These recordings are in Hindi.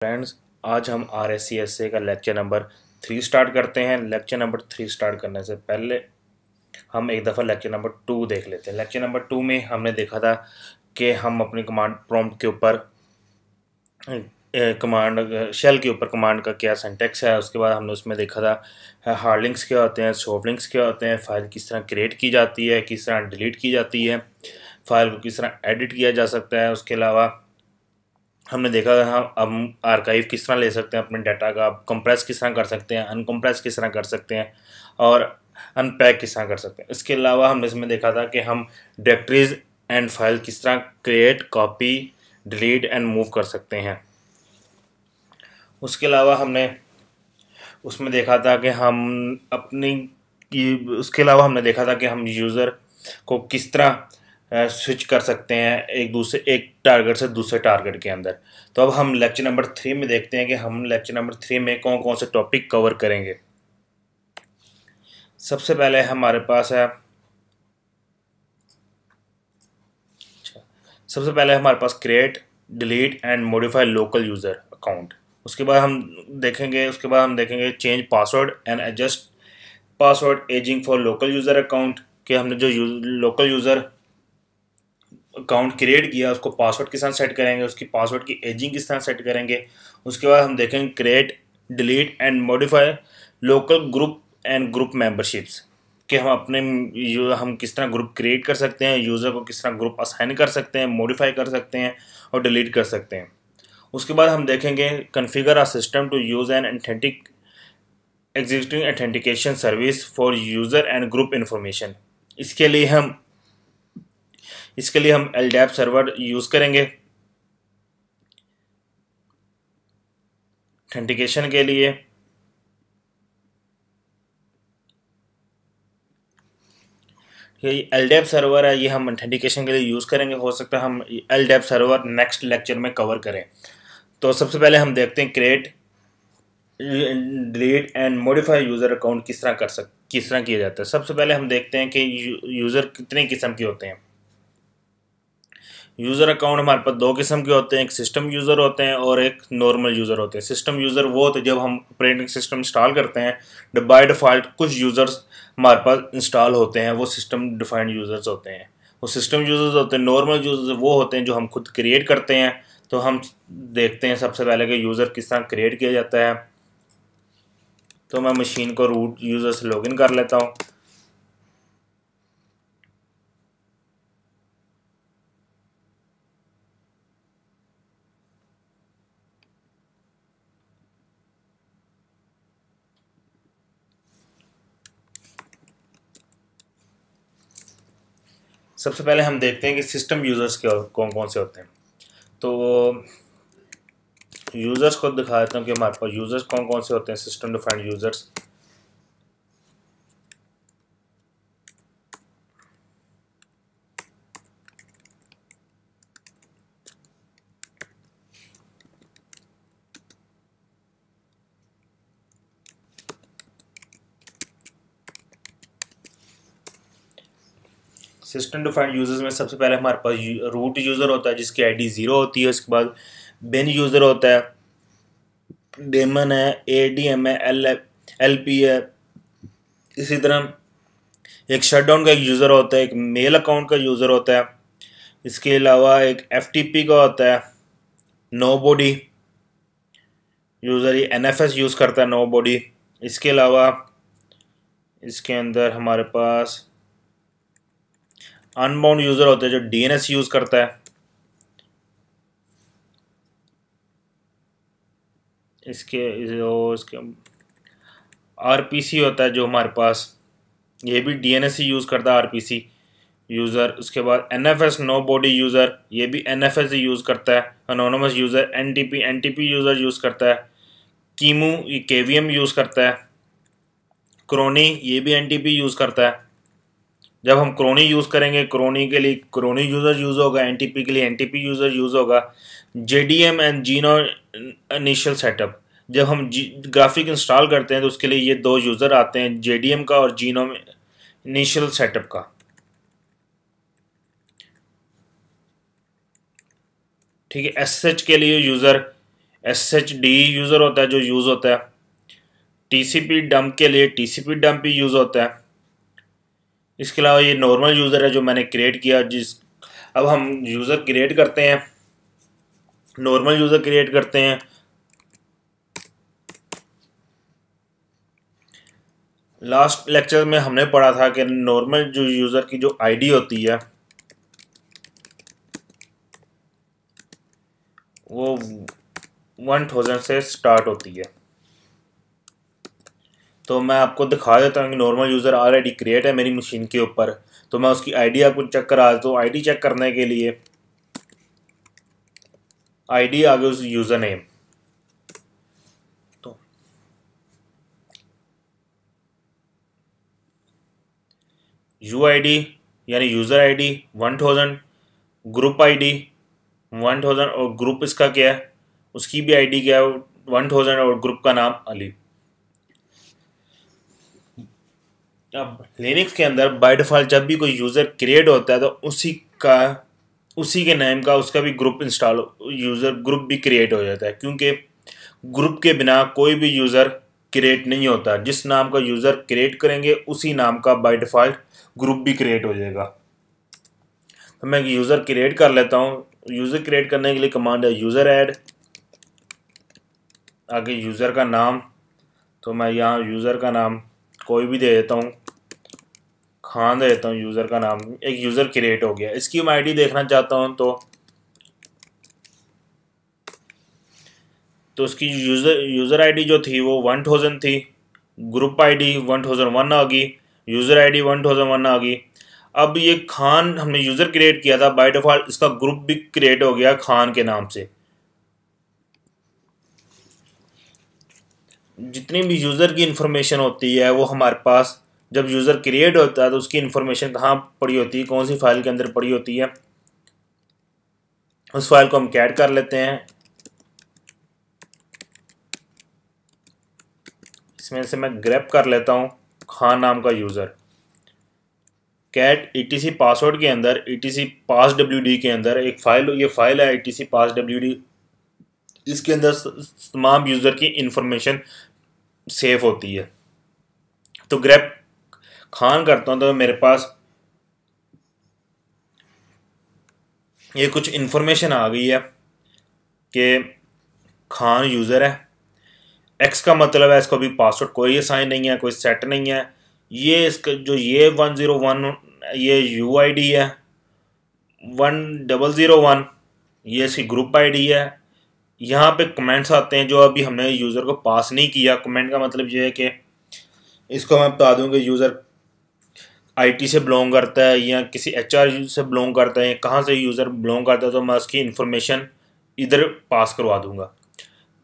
फ्रेंड्स, आज हम RSCSA का लेक्चर नंबर 3 स्टार्ट करते हैं। लेक्चर नंबर 3 स्टार्ट करने से पहले हम एक दफ़ा लेक्चर नंबर 2 देख लेते हैं। लेक्चर नंबर 2 में हमने देखा था कि हम अपनी कमांड प्रॉम्प्ट के ऊपर कमांड शेल के ऊपर कमांड का क्या सिंटैक्स है। उसके बाद हमने उसमें देखा था हार्ड लिंक्स क्या होते हैं, सॉफ्ट लिंक्स क्या होते हैं, फ़ाइल किस तरह क्रिएट की जाती है, किस तरह डिलीट की जाती है, फ़ाइल को किस तरह एडिट किया जा सकता है। उसके अलावा हमने देखा हम आर्काइव किस तरह ले सकते हैं अपने डाटा का, कंप्रेस किस तरह कर सकते हैं, अनकम्प्रेस किस तरह कर सकते हैं और अनपैक किस तरह कर सकते हैं। इसके अलावा हमने इसमें देखा था कि हम डायरेक्टरीज एंड फाइल किस तरह create, copy, delete and move कर सकते हैं। उसके अलावा हमने उसमें देखा था कि हम अपनी उसके अलावा हमने देखा था कि हम यूज़र को किस तरह स्विच कर सकते हैं एक टारगेट से दूसरे टारगेट के अंदर। तो अब हम लेक्चर नंबर 3 में देखते हैं कि हम लेक्चर नंबर 3 में कौन कौन से टॉपिक कवर करेंगे। सबसे पहले हमारे पास है create, delete and modify local user account. उसके बाद हम देखेंगे change password and adjust password ageing for local user account, कि हमने जो लोकल यूज़र अकाउंट क्रिएट किया उसको पासवर्ड किस तरह सेट करेंगे, उसकी पासवर्ड की एजिंग किस तरह सेट करेंगे। उसके बाद हम देखेंगे create, delete and modify local group and group memberships, कि हम किस तरह ग्रुप क्रिएट कर सकते हैं, यूज़र को किस तरह ग्रुप असाइन कर सकते हैं, मॉडिफाई कर सकते हैं और डिलीट कर सकते हैं। उसके बाद हम देखेंगे configure a system to use an existing authentication service for user and group information. इसके लिए हम LDAP सर्वर यूज़ करेंगे ऑथेंटिकेशन के लिए। ये LDAP सर्वर है, ये हम ऑथेंटिकेशन के लिए यूज़ करेंगे। हो सकता है हम LDAP सर्वर नेक्स्ट लेक्चर में कवर करें। तो सबसे पहले हम देखते हैं create, delete and modify user account किस तरह किया जाता है। सबसे पहले हम देखते हैं कि यूज़र कितने किस्म के होते हैं। यूज़र अकाउंट हमारे पास दो किस्म के होते हैं, एक सिस्टम यूज़र होते हैं और एक नॉर्मल यूज़र होते हैं। सिस्टम यूज़र वो होते हैं जब हम ऑपरेटिंग सिस्टम इंस्टॉल करते हैं, बाय डिफ़ॉल्ट कुछ यूज़र्स हमारे पास इंस्टॉल होते हैं, वो सिस्टम डिफाइंड यूज़र्स होते हैं। वो सिस्टम यूज़र्स होते हैं। नॉर्मल यूज़र्स वो होते हैं जो हम खुद क्रिएट करते हैं। तो हम देखते हैं सबसे पहले कि यूज़र किस तरह क्रिएट किया जाता है। तो मैं मशीन को रूट यूज़र से लॉगिन कर लेता हूँ। सबसे पहले हम देखते हैं कि सिस्टम यूज़र्स कौन कौन से होते हैं। तो यूज़र्स को दिखा देता हूँ कि हमारे पास यूज़र्स कौन कौन से होते हैं। System defined users, system defined users में सबसे पहले हमारे पास रूट यूज़र होता है जिसकी ID 0 होती है। उसके बाद बिन यूज़र होता है, डेमन है, ADM है, LP है। इसी तरह एक शटडाउन का यूज़र होता है, एक मेल अकाउंट का यूज़र होता है। इसके अलावा एक FTP का होता है, नो बॉडी यूज़र, ये NFS यूज़ करता है, नो बॉडी। इसके अलावा इसके अंदर हमारे पास अनबाउंड यूज़र होता है जो DNS यूज़ करता है। इसके RPC होता है जो हमारे पास, ये भी DNS ही यूज़ करता है, RPC यूज़र। उसके बाद NFS नो बॉडी यूज़र, ये भी NFS ही यूज़ करता है। Anonymous user NTP user use करता है। कीमू ये KVM यूज़ करता है। क्रोनी ये भी NTP यूज़ करता है। जब हम क्रोनी यूज़ करेंगे, क्रोनी के लिए क्रोनी यूज़र यूज़ होगा, NTP के लिए NTP यूज़र यूज़ होगा। JDM and GNOME initial setup, जब हम ग्राफिक इंस्टॉल करते हैं तो उसके लिए ये दो यूज़र आते हैं, JDM का और जीनो इनिशियल सेटअप का। ठीक है, SSH के लिए यूज़र SHD यूज़र होता है जो यूज़ होता है। TCP डंप के लिए TCP डंप भी यूज़ होता है। इसके अलावा ये नॉर्मल यूज़र है जो मैंने क्रिएट किया। अब हम यूज़र क्रिएट करते हैं, नॉर्मल यूज़र क्रिएट करते हैं। लास्ट लेक्चर में हमने पढ़ा था कि नॉर्मल जो यूज़र की जो आईडी होती है वो 1000 से स्टार्ट होती है। तो मैं आपको दिखा देता हूँ कि नॉर्मल यूज़र ऑलरेडी क्रिएट है मेरी मशीन के ऊपर, तो मैं उसकी आईडी आपको चेक करा देता हूँ। आईडी चेक करने के लिए आईडी आगे उस यूज़र नेम, तो UID यानी यूज़र आईडी 1000, ग्रुप आईडी 1000 और ग्रुप इसका क्या है, उसकी भी आईडी क्या है 1000 और ग्रुप का नाम अली। अब लिनक्स के अंदर बाय डिफ़ॉल्ट जब भी कोई यूज़र क्रिएट होता है तो उसी के नेम का उसका भी ग्रुप इंस्टॉल, यूज़र ग्रुप भी क्रिएट हो जाता है, क्योंकि ग्रुप के बिना कोई भी यूज़र क्रिएट नहीं होता। जिस नाम का यूज़र क्रिएट करेंगे उसी नाम का बाय डिफ़ॉल्ट ग्रुप भी क्रिएट हो जाएगा। तो मैं यूज़र क्रिएट कर लेता हूँ। यूज़र क्रिएट करने के लिए कमांड है यूज़र ऐड, आगे यूज़र का नाम, तो मैं यहाँ यूज़र का नाम कोई भी दे देता हूँ, खान दे देता हूँ यूज़र का नाम। एक यूज़र क्रिएट हो गया। इसकी मैं आईडी देखना चाहता हूँ तो उसकी यूज़र आईडी जो थी वो 1000 थी, ग्रुप आईडी 1001 आ गई, यूज़र आईडी 1001 आ गई। अब ये खान हमने यूज़र क्रिएट किया था, बाय डिफ़ॉल्ट इसका ग्रुप भी क्रिएट हो गया खान के नाम से। जितनी भी यूज़र की इंफॉर्मेशन होती है वो हमारे पास जब यूज़र क्रिएट होता है तो उसकी इंफॉर्मेशन कहाँ पड़ी होती है, कौन सी फाइल के अंदर पड़ी होती है, उस फाइल को हम कैट कर लेते हैं। इसमें से मैं ग्रैब कर लेता हूँ खान नाम का यूज़र। कैट etc पासवर्ड के अंदर etc passwd के अंदर एक फाइल, ये फाइल है etc passwd, इसके अंदर तमाम यूज़र की इंफॉर्मेशन सेव होती है। तो ग्रैब खान करता हूँ तो मेरे पास ये कुछ इंफॉर्मेशन आ गई है कि खान यूज़र है। एक्स का मतलब है इसको भी पासवर्ड कोई असाइन नहीं है, कोई सेट नहीं है। ये इसका जो ये 101 ये UID है, 1001 ये इसकी ग्रुप आईडी है। यहाँ पे कमेंट्स आते हैं जो अभी हमने यूज़र को पास नहीं किया। कमेंट का मतलब ये है कि इसको मैं बता दूँ कि यूज़र IT से बिलोंग करता है या किसी HR से बिलोंग करता है, कहाँ से यूज़र बिलोंग करता है, तो मैं उसकी इन्फॉर्मेशन इधर पास करवा दूँगा।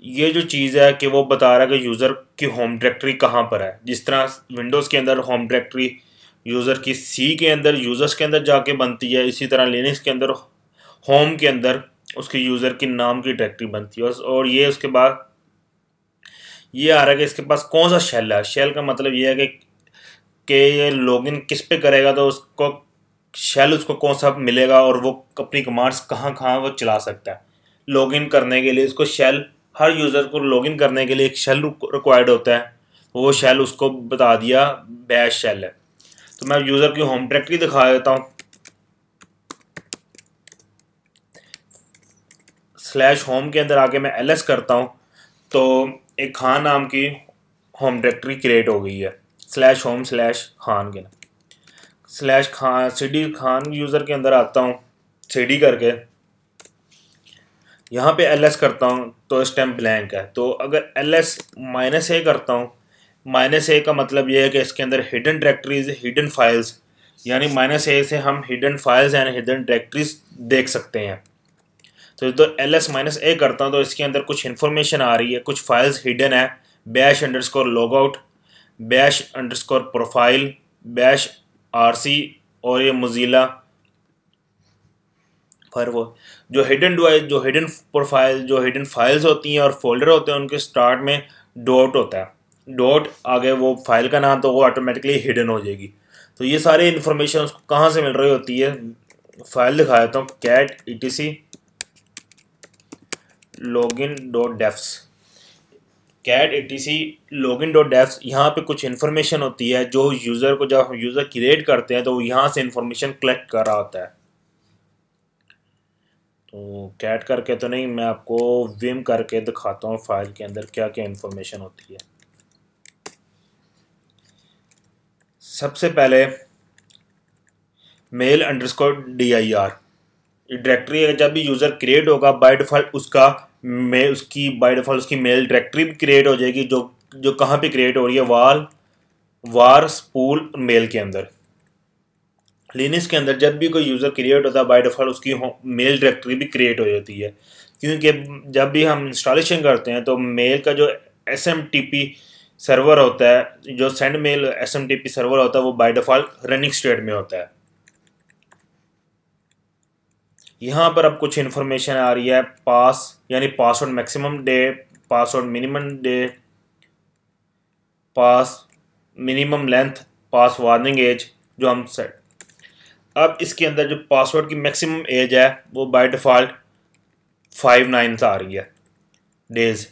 ये जो चीज़ है कि वो बता रहा है कि यूज़र की होम डायरेक्टरी कहाँ पर है। जिस तरह विंडोज़ के अंदर होम डायरेक्टरी यूज़र की C के अंदर यूज़र्स के अंदर जाके बनती है, इसी तरह लिनक्स के अंदर होम के अंदर उसके यूज़र के नाम की डायरेक्टरी बनती है। और ये उसके बाद ये आ रहा है कि इसके पास कौन सा शेल है। शेल का मतलब ये है कि ये लॉगिन किस पे करेगा, तो उसको शेल उसको कौन सा मिलेगा और वो अपनी कमांड्स कहाँ कहाँ वो चला सकता है। लॉगिन करने के लिए उसको शेल, हर यूज़र को लॉगिन करने के लिए एक शेल रिक्वायर्ड होता है, वो शेल उसको बता दिया बैश शेल है। तो मैं यूज़र की होम डायरेक्टरी दिखा देता हूँ। /home के अंदर आके मैं ls करता हूँ तो एक खान नाम की होम डायरेक्टरी क्रिएट हो गई है। /home/खान के /खान cd खान यूज़र के अंदर आता हूँ, cd करके यहाँ पे ls करता हूँ तो इस टाइम ब्लैंक है। तो अगर ls -a करता हूँ, -a का मतलब ये है कि इसके अंदर हिडन डायरेक्टरीज, हिडन फाइल्स, यानी -a से हम hidden files and hidden directories देख सकते हैं। तो ls -a करता हूँ तो इसके अंदर कुछ इन्फॉर्मेशन आ रही है, कुछ फाइल्स हिडन है, bash_logout, bash_profile, bash rc और ये मोज़िला फायरवॉल। जो हिडन प्रोफाइल, जो हिडन फाइल्स होती हैं और फोल्डर होते हैं, उनके स्टार्ट में डॉट होता है। डॉट आगे वो फाइल का नाम, तो वो ऑटोमेटिकली हिडन हो जाएगी। तो ये सारी इन्फॉर्मेशन उसको कहाँ से मिल रही होती है, फाइल दिखा देता हूँ। Cat etc login dot defs, cat ETC login dot defs. यहाँ पे कुछ इन्फॉर्मेशन होती है जो यूज़र को, जब हम यूज़र क्रिएट करते हैं तो वो यहाँ से इन्फॉर्मेशन कलेक्ट कर रहा होता है। तो कैट करके तो नहीं, मैं आपको विम करके दिखाता हूँ फाइल के अंदर क्या क्या इन्फॉर्मेशन होती है। सबसे पहले मेल अंडरस्कोर DIR डायरेक्टरी है। जब भी यूज़र क्रिएट होगा बाय डिफ़ॉल्ट उसका उसकी मेल डायरेक्टरी भी क्रिएट हो जाएगी, जो जो कहाँ पे क्रिएट हो रही है, वार स्पूल मेल के अंदर। लिनक्स के अंदर जब भी कोई यूज़र क्रिएट होता है बाय डिफ़ॉल्ट उसकी मेल डायरेक्टरी भी क्रिएट हो जाती है, क्योंकि जब भी हम इंस्टॉलेशन करते हैं तो मेल का जो SMTP सर्वर होता है, जो सेंड मेल SMTP सर्वर होता है, वो बाय डिफ़ॉल्ट रनिंग स्टेट में होता है। यहाँ पर अब कुछ इन्फॉर्मेशन आ रही है, पास यानी password maximum day, password minimum day, pass minimum length, pass warning age जो हम सेट। अब इसके अंदर जो पासवर्ड की मैक्सिमम एज है वो बाय डिफ़ॉल्ट 5 9 आ रही है डेज,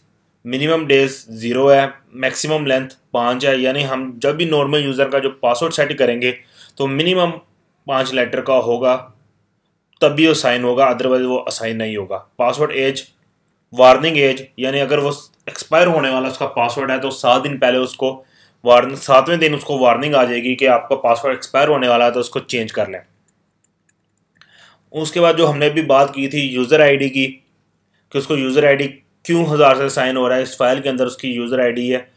मिनिमम डेज 0 है, मैक्सिमम लेंथ 5 है। यानी हम जब भी नॉर्मल यूज़र का जो पासवर्ड सेट करेंगे तो मिनिमम 5 लेटर का होगा, तभी वो साइन होगा, अदरवाइज वो असाइन नहीं होगा। पासवर्ड एज, वार्निंग एज, यानी अगर वो एक्सपायर होने वाला उसका पासवर्ड है तो 7 दिन पहले उसको 7वें दिन उसको वार्निंग आ जाएगी कि आपका पासवर्ड एक्सपायर होने वाला है, तो उसको चेंज कर लें। उसके बाद जो हमने भी बात की थी यूज़र आईडी की, कि उसको यूज़र आईडी क्यों 1000 से साइन हो रहा है। इस फाइल के अंदर उसकी यूज़र आईडी है,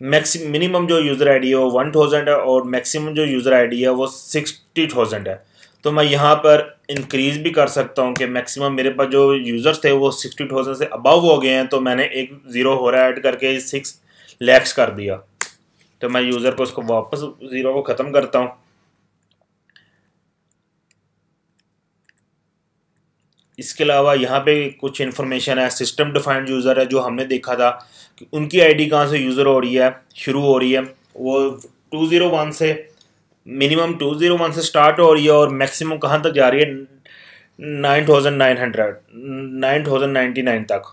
मिनिमम जो यूज़र आईडी है वो 1000 है और मैक्सिमम जो यूज़र आईडी है वो 60,000 है। तो मैं यहाँ पर इंक्रीज़ भी कर सकता हूँ कि मैक्सिमम मेरे पास जो यूज़र्स थे वो 60,000 से अबव हो गए हैं, तो मैंने एक ज़ीरो हो रहा है ऐड करके 6 lakhs कर दिया। तो मैं यूज़र को उसको वापस ज़ीरो को ख़त्म करता हूँ। इसके अलावा यहाँ पे कुछ इन्फॉर्मेशन है, सिस्टम डिफाइंड यूज़र है, जो हमने देखा था कि उनकी आईडी कहाँ से यूज़र हो रही है, शुरू हो रही है, वो 201 से, मिनिमम 201 से स्टार्ट हो रही है और मैक्सिमम कहाँ तक जा रही है, 9,99 तक।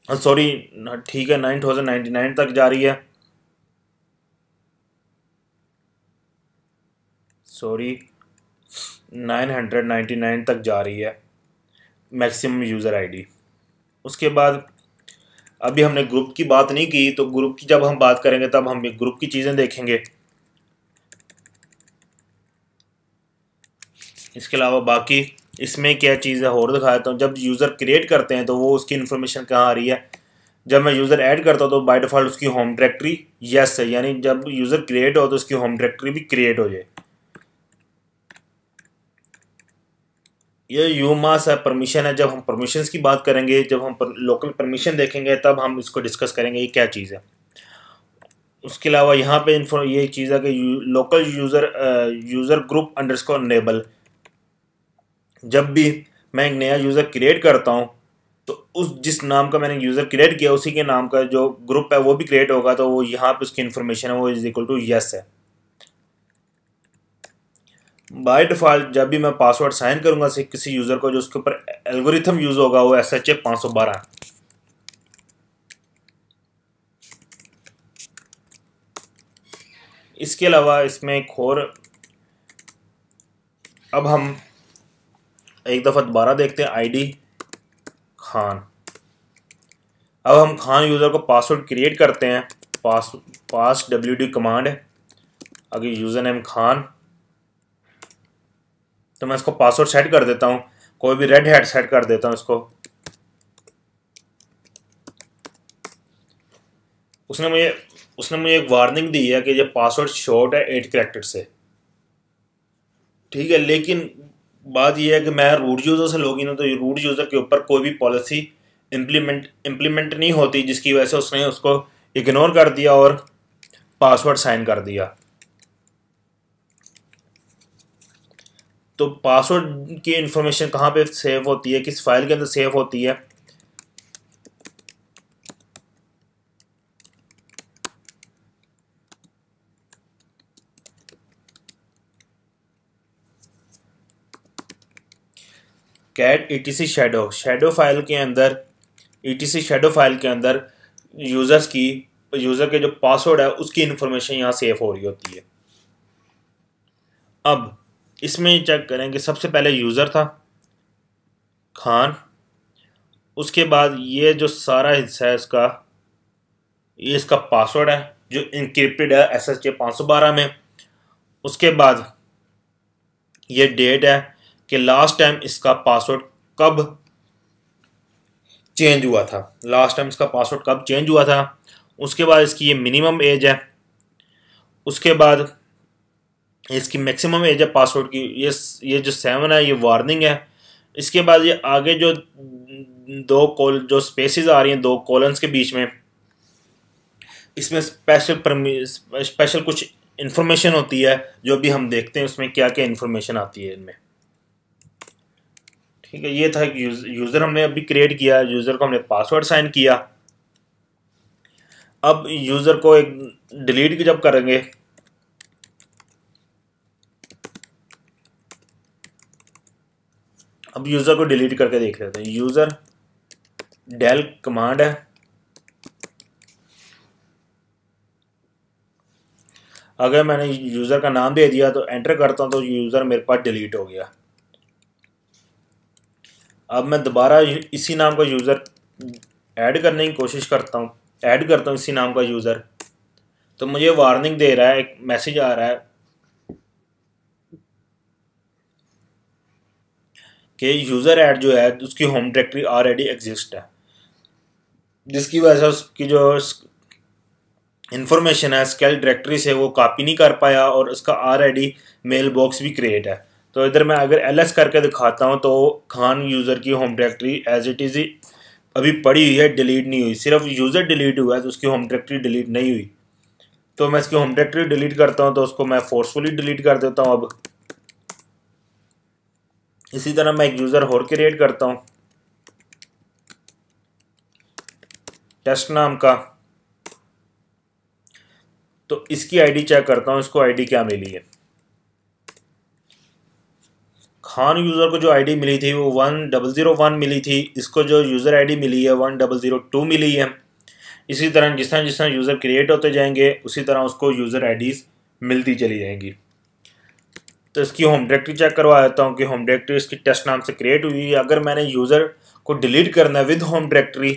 सॉरी, ठीक है, 9,099 तक जा रही है, सॉरी 999 तक जा रही है मैक्सिमम यूज़र आईडी। उसके बाद अभी हमने ग्रुप की बात नहीं की, तो ग्रुप की जब हम बात करेंगे तब हम ग्रुप की चीज़ें देखेंगे। इसके अलावा बाकी इसमें क्या चीज़ है और दिखा देता हूँ। जब यूज़र क्रिएट करते हैं तो वो उसकी इन्फॉर्मेशन कहाँ आ रही है। जब मैं यूज़र ऐड करता हूँ तो बाय डिफ़ॉल्ट उसकी होम डायरेक्टरी यस है, यानी जब यूज़र क्रिएट हो तो उसकी होम डायरेक्टरी भी क्रिएट हो जाए। ये यूमास है, परमिशन है। जब हम परमिशंस की बात करेंगे, जब हम लोकल परमिशन देखेंगे तब हम इसको डिस्कस करेंगे ये क्या चीज़ है। उसके अलावा यहाँ पे ये चीज़ है कि local user group underscore enable. जब भी मैं एक नया यूज़र क्रिएट करता हूँ तो उस जिस नाम का मैंने यूज़र क्रिएट किया उसी के नाम का जो ग्रुप है वो भी क्रिएट होगा, तो वो यहाँ पे उसकी इन्फॉर्मेशन है वो इज इक्वल टू यस है। बाय डिफ़ॉल्ट जब भी मैं पासवर्ड साइन करूँगा किसी यूज़र को, जो उसके ऊपर एल्गोरिथम यूज़ होगा वो SHA 512। इसके अलावा इसमें एक और, अब हम एक दफ़ा दोबारा देखते हैं आईडी खान। अब हम खान यूज़र को पासवर्ड क्रिएट करते हैं, पास WD कमांड है। अगर यूज़र नेम खान, तो मैं इसको पासवर्ड सेट कर देता हूँ, कोई भी रेड हैट सेट कर देता हूँ इसको। उसने मुझे एक वार्निंग दी है कि ये पासवर्ड शॉर्ट है 8 कैरेक्टर से, ठीक है। लेकिन बात यह है कि मैं रूट यूज़र से लॉगिन हूँ, तो रूट यूज़र के ऊपर कोई भी पॉलिसी इम्प्लीमेंट नहीं होती, जिसकी वजह से उसने उसको इग्नोर कर दिया और पासवर्ड साइन कर दिया। तो पासवर्ड की इंफॉर्मेशन कहाँ पे सेव होती है, किस फाइल के अंदर सेव होती है। Cat etc shadow, shadow file के अंदर, etc शेडो फाइल के अंदर यूज़र के जो पासवर्ड है उसकी इंफॉर्मेशन यहाँ सेव हो रही होती है। अब इसमें चेक करेंगे, सबसे पहले यूज़र था खान, उसके बाद ये जो सारा हिस्सा है इसका, ये इसका पासवर्ड है जो इंक्रिप्टेड है SSJ 512 में। उसके बाद ये डेट है कि लास्ट टाइम इसका पासवर्ड कब चेंज हुआ था, लास्ट टाइम इसका पासवर्ड कब चेंज हुआ था। उसके बाद इसकी ये मिनिमम एज है, उसके बाद इसकी मैक्सिमम एज है पासवर्ड की, ये जो 7 है ये वार्निंग है। इसके बाद ये आगे जो जो स्पेसेस आ रही हैं 2 कॉलन्स के बीच में, इसमें स्पेशल कुछ इंफॉर्मेशन होती है जो भी हम देखते हैं उसमें क्या क्या इंफॉर्मेशन आती है इनमें। ठीक है, ये था एक यूज़र हमने अभी क्रिएट किया, यूज़र को हमने पासवर्ड साइन किया। अब यूज़र को एक डिलीट जब करेंगे, अब यूज़र को डिलीट करके देख लेते हैं। यूज़र डेल कमांड है, अगर मैंने यूज़र का नाम दे दिया तो एंटर करता हूँ तो यूज़र मेरे पास डिलीट हो गया। अब मैं दोबारा इसी नाम का यूज़र ऐड करने की कोशिश करता हूँ, ऐड करता हूँ इसी नाम का यूज़र, तो मुझे वार्निंग दे रहा है, एक मैसेज आ रहा है कि यूज़र ऐड जो है उसकी होम डायरेक्टरी ऑलरेडी एग्जिस्ट है, जिसकी वजह से उसकी जो इंफॉर्मेशन है स्केल डायरेक्टरी से वो कॉपी नहीं कर पाया और उसका ऑलरेडी मेल बॉक्स भी क्रिएट है। तो इधर मैं अगर LS करके दिखाता हूँ तो खान यूज़र की home directory as it is अभी पड़ी हुई है, डिलीट नहीं हुई, सिर्फ यूज़र डिलीट हुआ है तो उसकी होम डायरेक्टरी डिलीट नहीं हुई। तो मैं इसकी होम डायरेक्टरी डिलीट करता हूँ तो उसको मैं फोर्सफुली डिलीट कर देता हूँ। अब इसी तरह मैं एक यूज़र और क्रिएट करता हूँ टेस्ट नाम का, तो इसकी आईडी चेक करता हूँ, इसको आईडी क्या मिली है। खान यूज़र को जो आईडी मिली थी वो 1001 मिली थी, इसको जो यूज़र आईडी मिली है 1002 मिली है। इसी तरह जिस तरह यूज़र क्रिएट होते जाएंगे उसी तरह उसको यूज़र आईडीज़ मिलती चली जाएंगी। तो इसकी होम डायरेक्टरी चेक करवा देता हूँ कि होम डायरेक्टरी इसकी टेस्ट नाम से क्रिएट हुई है। अगर मैंने यूज़र को डिलीट करना है विद होम डायरेक्टरी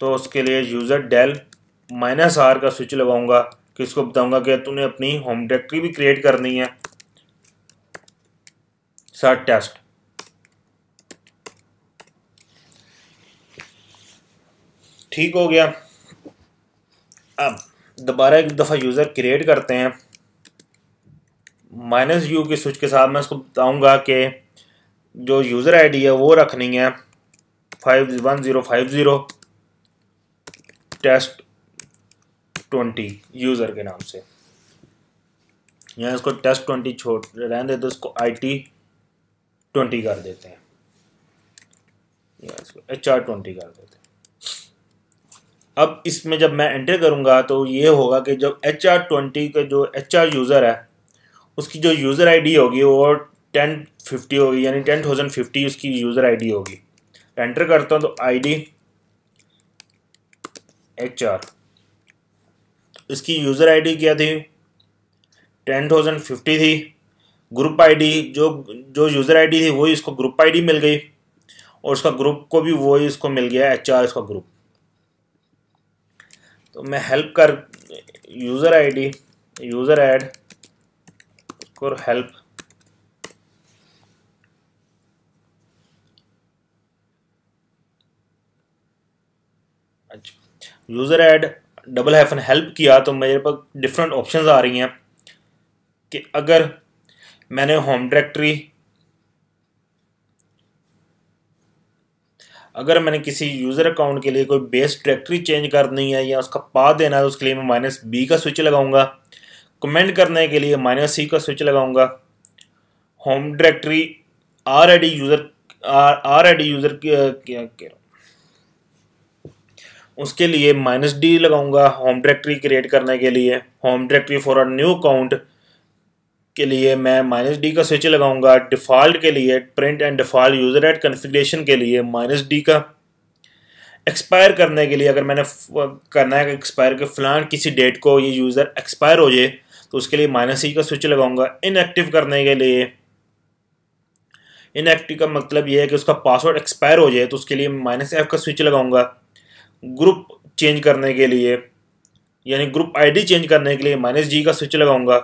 तो उसके लिए यूज़र डेल -R का स्विच लगाऊंगा कि इसको बताऊंगा कि तूने अपनी होम डायरेक्टरी भी क्रिएट करनी है साथ टेस्ट। ठीक हो गया। अब दोबारा एक दफ़ा यूज़र क्रिएट करते हैं, -U के स्विच के साथ मैं इसको बताऊंगा कि जो यूज़र आईडी है वो रखनी है 51050 टेस्ट 20 यूज़र के नाम से। यहाँ इसको टेस्ट 20 छोड़ रहने देते, तो इसको IT20 कर देते हैं, या इसको HR20 कर देते हैं। अब इसमें जब मैं एंटर करूँगा तो ये होगा कि जब HR20 का जो HR यूज़र है उसकी जो यूज़र आईडी होगी वो 1050 होगी, यानी 10,050 उसकी यूज़र आईडी होगी। एंटर करता हूँ तो ID HR, इसकी यूज़र आईडी क्या थी 10,050 थी। ग्रुप आईडी जो यूज़र आईडी थी वही इसको ग्रुप आईडी मिल गई और उसका ग्रुप को भी वही इसको मिल गया HR इसका ग्रुप। तो मैं हेल्प कर यूज़र आईडी यूज़र ऐड और हेल्प, अच्छा यूज़र ऐड _ हेल्प किया तो मेरे पास डिफरेंट ऑप्शंस आ रही हैं कि अगर मैंने होम डायरेक्टरी, अगर मैंने किसी यूज़र अकाउंट के लिए कोई बेस डायरेक्टरी चेंज करनी है या उसका पाथ देना है तो उसके लिए मैं -B का स्विच लगाऊंगा। कमेंट करने के लिए -C का स्विच लगाऊंगा। होम डायरेक्टरी ऑलरेडी यूज़र उसके लिए -D लगाऊंगा होम डायरेक्टरी क्रिएट करने के लिए। Home directory for a new account के लिए मैं -D का स्विच लगाऊंगा। डिफ़ॉल्ट के लिए print and default user add configuration के लिए -D का। एक्सपायर करने के लिए अगर मैंने करना है कि एक्सपायर के फलान किसी डेट को ये यूज़र एक्सपायर हो जाए तो उसके लिए -E का स्विच लगाऊंगा। इनएक्टिव करने के लिए, इनएक्टिव का मतलब ये है कि उसका पासवर्ड एक्सपायर हो जाए तो उसके लिए -F का स्विच लगाऊंगा। ग्रुप चेंज करने के लिए यानी ग्रुप आईडी चेंज करने के लिए -G का स्विच लगाऊंगा।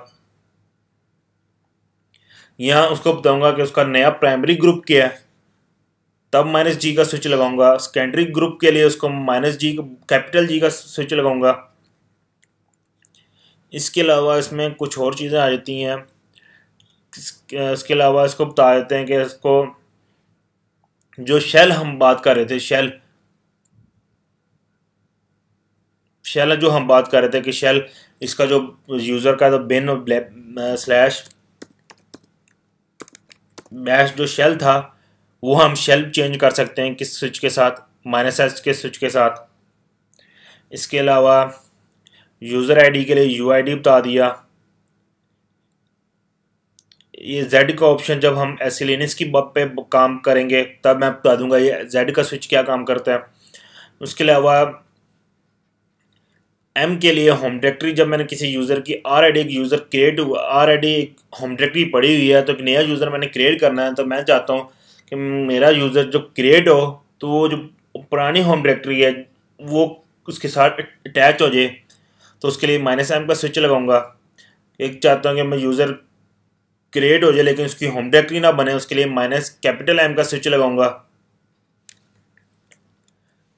यहाँ उसको बताऊंगा कि उसका नया प्राइमरी ग्रुप क्या है, तब -G का स्विच लगाऊंगा। सेकेंडरी ग्रुप के लिए उसको -G कैपिटल G का स्विच लगाऊंगा। इसके अलावा इसमें कुछ और चीज़ें आ जाती हैं। इसके अलावा इसको बता देते हैं कि इसको जो शेल हम बात कर रहे थे, शेल जो हम बात कर रहे थे कि शेल इसका जो यूज़र का तो बिन और स्लैश बैश जो शेल था वो हम शेल चेंज कर सकते हैं किस स्विच के साथ, -S के स्विच के साथ। इसके अलावा यूज़र आईडी के लिए UID बता दिया। ये Z का ऑप्शन जब हम एसिलिनस की बब पे काम करेंगे तब मैं बता दूंगा ये Z का स्विच क्या काम करता है। उसके अलावा M के लिए होम डायरेक्टरी, जब मैंने किसी यूज़र की RID एक यूज़र क्रिएट हुआ, RID एक होम डायरेक्टरी पड़ी हुई है तो एक नया यूज़र मैंने क्रिएट करना है, तो मैं चाहता हूँ कि मेरा यूज़र जो क्रिएट हो तो वो जो पुरानी होम डायरेक्टरी है वो उसके साथ अटैच हो जाए, तो उसके लिए -M का स्विच लगाऊंगा। एक चाहता हूँ कि मैं यूज़र क्रिएट हो जाए लेकिन उसकी होम डायरेक्टरी ना बने, उसके लिए -M का स्विच लगाऊंगा।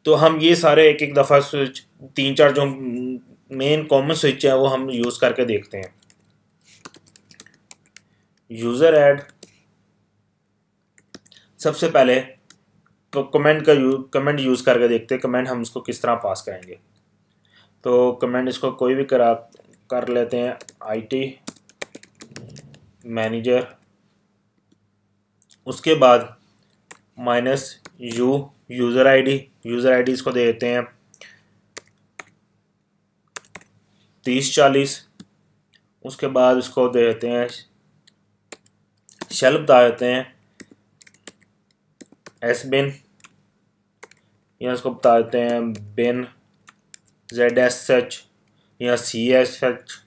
तो हम ये सारे एक एक दफ़ा स्विच 3-4 जो मेन कॉमन स्विच है वो हम यूज़ करके देखते हैं। यूज़र ऐड, सबसे पहले तो कमेंट यूज़ करके देखते हैं कमेंट हम इसको किस तरह पास करेंगे। तो कमेंट इसको कोई भी कर लेते हैं, IT मैनेजर, उसके बाद -U यूज़र आईडी इसको दे देते हैं 3040। उसके बाद इसको दे देते हैं शेल बता देते हैं SBIN, या इसको बता देते हैं बिन ZSH या CSH,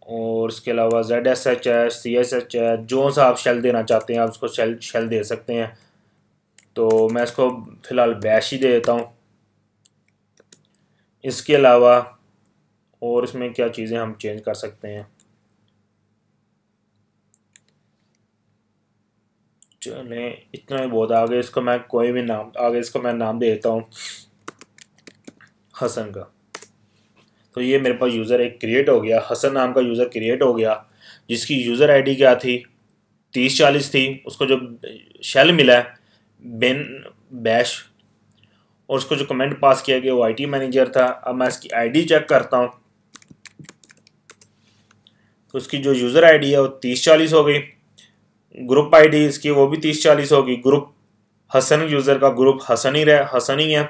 और इसके अलावा ZSH है, CSH है, जो सा आप शेल देना चाहते हैं आप उसको शेल दे सकते हैं। तो मैं इसको फ़िलहाल बैश ही दे देता हूँ। इसके अलावा और इसमें क्या चीज़ें हम चेंज कर सकते हैं, चलें इतना ही बहुत। आगे इसको मैं कोई भी नाम, आगे इसको मैं नाम दे देता हूँ हसन का। तो ये मेरे पास यूज़र एक क्रिएट हो गया, हसन नाम का यूज़र क्रिएट हो गया जिसकी यूज़र आईडी क्या थी 3040 थी। उसको जो शेल मिला है बिन बैश, और उसको जो कमेंट पास किया गया वो IT मैनेजर था। अब मैं इसकी आईडी चेक करता हूँ तो उसकी जो यूज़र आईडी है वो 3040 हो गई। ग्रुप आईडी इसकी वो भी 3040 होगी। ग्रुप हसन, यूज़र का ग्रुप हसन ही है।